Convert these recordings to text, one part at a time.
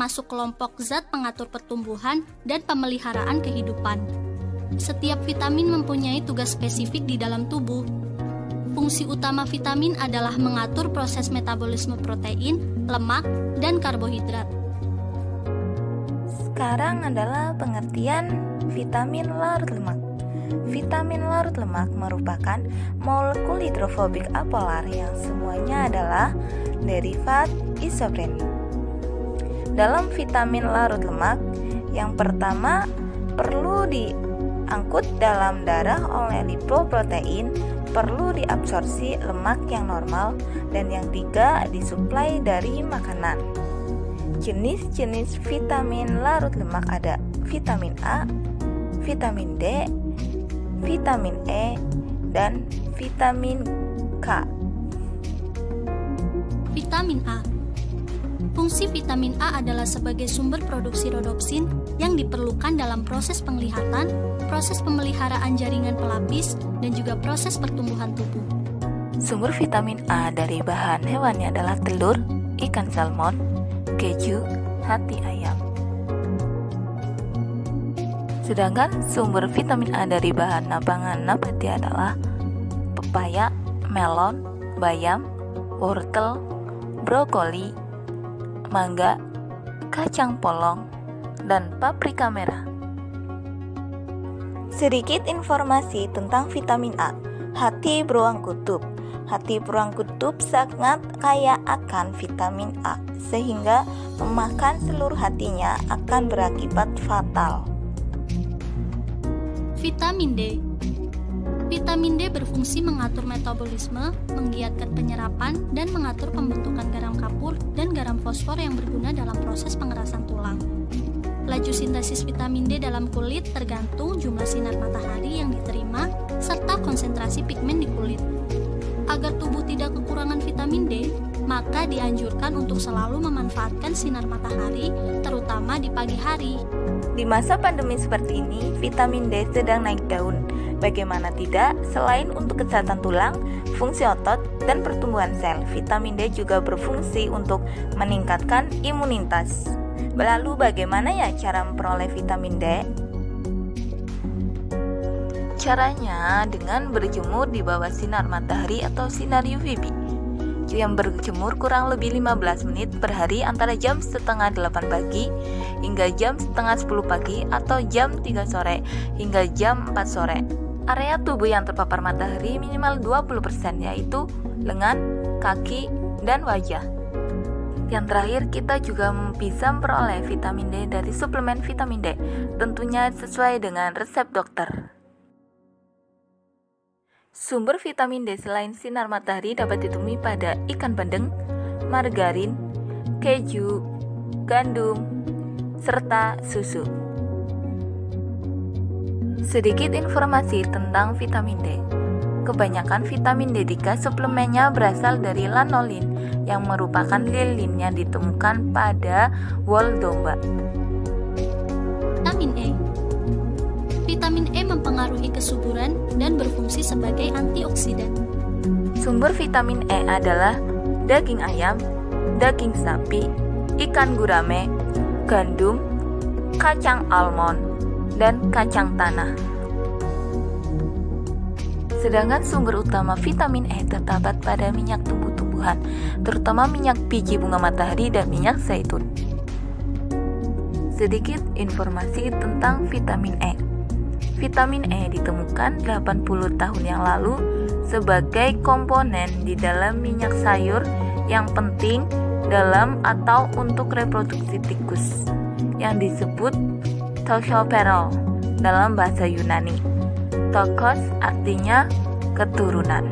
termasuk kelompok zat pengatur pertumbuhan dan pemeliharaan kehidupan. Setiap vitamin mempunyai tugas spesifik di dalam tubuh. Fungsi utama vitamin adalah mengatur proses metabolisme protein, lemak, dan karbohidrat. Sekarang adalah pengertian vitamin larut lemak. Vitamin larut lemak merupakan molekul hidrofobik apolar yang semuanya adalah derivat isopren. Dalam vitamin larut lemak, yang pertama perlu diangkut dalam darah oleh lipoprotein, perlu diabsorpsi lemak yang normal, dan yang tiga disuplai dari makanan. Jenis-jenis vitamin larut lemak ada vitamin A, vitamin D, vitamin E, dan vitamin K. Vitamin A. Fungsi vitamin A adalah sebagai sumber produksi rodopsin yang diperlukan dalam proses penglihatan, proses pemeliharaan jaringan pelapis, dan juga proses pertumbuhan tubuh. Sumber vitamin A dari bahan hewani adalah telur, ikan salmon, keju, hati ayam. Sedangkan sumber vitamin A dari bahan pangan nabati adalah pepaya, melon, bayam, wortel, brokoli, mangga, kacang polong, dan paprika merah. Sedikit informasi tentang vitamin A. Hati beruang kutub. Hati beruang kutub sangat kaya akan vitamin A, sehingga memakan seluruh hatinya akan berakibat fatal. Vitamin D. Vitamin D berfungsi mengatur metabolisme, menggiatkan penyerapan, dan mengatur pembentukan garam kapur dan garam fosfor yang berguna dalam proses pengerasan tulang. Laju sintesis vitamin D dalam kulit tergantung jumlah sinar matahari yang diterima serta konsentrasi pigmen di kulit. Agar tubuh tidak kekurangan vitamin D, maka dianjurkan untuk selalu memanfaatkan sinar matahari, terutama di pagi hari. Di masa pandemi seperti ini, vitamin D sedang naik daun. Bagaimana tidak, selain untuk kesehatan tulang, fungsi otot, dan pertumbuhan sel, vitamin D juga berfungsi untuk meningkatkan imunitas. Lalu bagaimana ya cara memperoleh vitamin D? Caranya dengan berjemur di bawah sinar matahari atau sinar UVB. Yang berjemur kurang lebih 15 menit per hari antara jam setengah 8 pagi hingga jam setengah 10 pagi atau jam 3 sore hingga jam 4 sore. Area tubuh yang terpapar matahari minimal 20% yaitu lengan, kaki, dan wajah. Yang terakhir, kita juga bisa memperoleh vitamin D dari suplemen vitamin D, tentunya sesuai dengan resep dokter. Sumber vitamin D selain sinar matahari dapat ditemui pada ikan bandeng, margarin, keju, gandum, serta susu. Sedikit informasi tentang vitamin D. Kebanyakan vitamin D suplemennya berasal dari lanolin yang merupakan lilin yang ditemukan pada wol domba. Vitamin E. Vitamin E mempengaruhi kesuburan dan berfungsi sebagai antioksidan. Sumber vitamin E adalah daging ayam, daging sapi, ikan gurame, gandum, kacang almond, dan kacang tanah. Sedangkan sumber utama vitamin E terdapat pada minyak tumbuh-tumbuhan, terutama minyak biji bunga matahari dan minyak zaitun. Sedikit informasi tentang vitamin E. Vitamin E ditemukan 80 tahun yang lalu sebagai komponen di dalam minyak sayur yang penting dalam atau untuk reproduksi tikus yang disebut tocopherol dalam bahasa Yunani. Tokos artinya keturunan.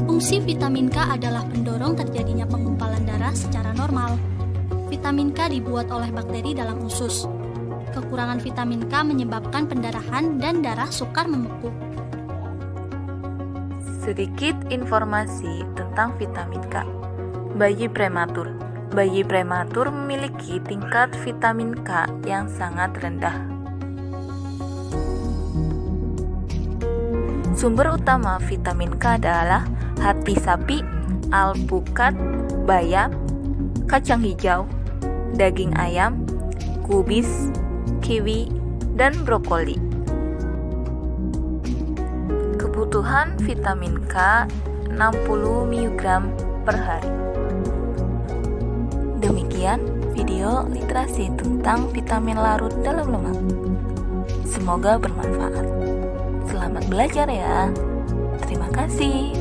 Fungsi vitamin K adalah pendorong terjadinya penggumpalan darah secara normal. Vitamin K dibuat oleh bakteri dalam usus. Kekurangan vitamin K menyebabkan pendarahan dan darah sukar membeku. Sedikit informasi tentang vitamin K. Bayi prematur. Bayi prematur memiliki tingkat vitamin K yang sangat rendah. Sumber utama vitamin K adalah hati sapi, alpukat, bayam, kacang hijau, daging ayam, kubis, kiwi, dan brokoli. Kebutuhan vitamin K 60 mg per hari. Demikian video literasi tentang vitamin larut dalam lemak. Semoga bermanfaat. Selamat belajar ya. Terima kasih.